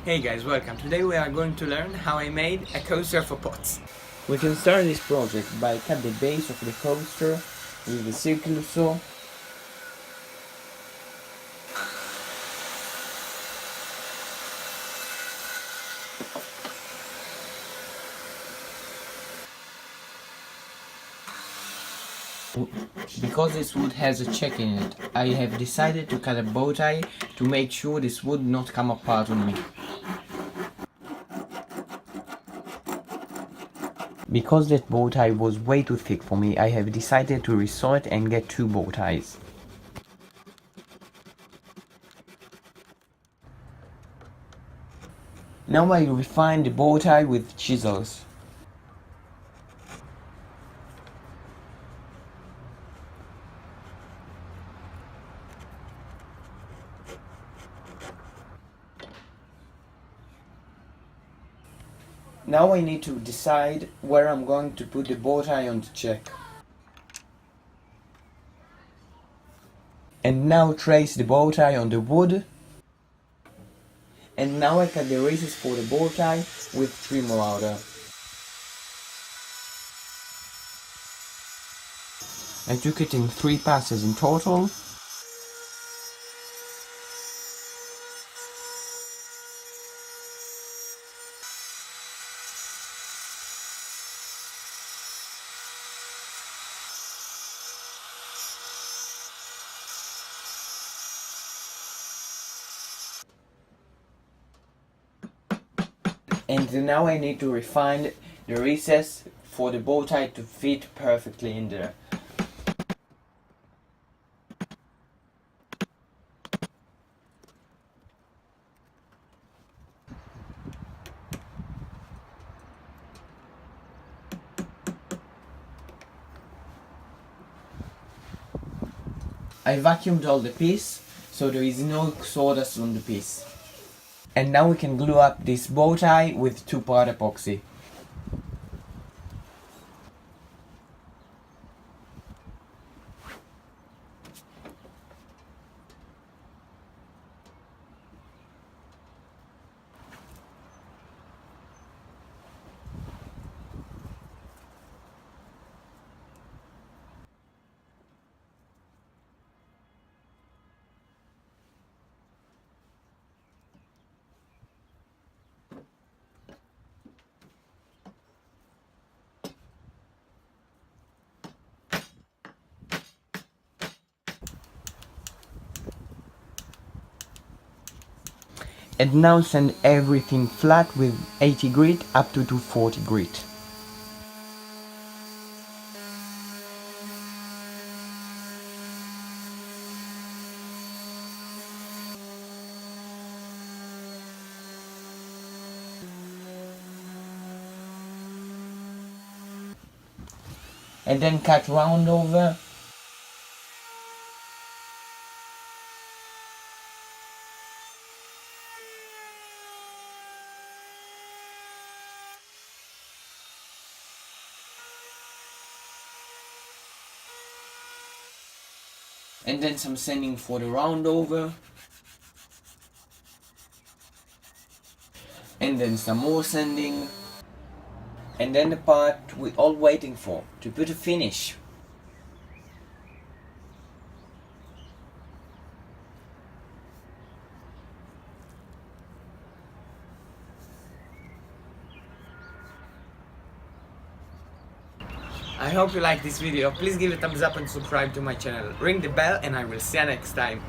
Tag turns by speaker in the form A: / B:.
A: Hey guys, welcome. Today we are going to learn how I made a coaster for pots.
B: We can start this project by cut the base of the coaster with the circular saw. Because this wood has a check in it, I have decided to cut a bow tie to make sure this would not come apart on me. Because that bow tie was way too thick for me, I have decided to resort and get two bow ties. Now I refine the bow tie with chisels. Now I need to decide where I'm going to put the bow tie on the check. And now trace the bow tie on the wood. And now I cut the races for the bow tie with trim router. I took it in 3 passes in total. And now I need to refine the recess for the bow tie to fit perfectly in there. I vacuumed all the piece, so there is no sawdust on the piece. And now we can glue up this bow tie with 2-part epoxy. And now sand everything flat with 80 grit up to 240 grit. And then cut round over. And then some sanding for the round over. And then some more sanding. And then the part we're all waiting for, to put a finish.
A: I hope you like this video. Please give it a thumbs up and subscribe to my channel. Ring the bell and I will see you next time.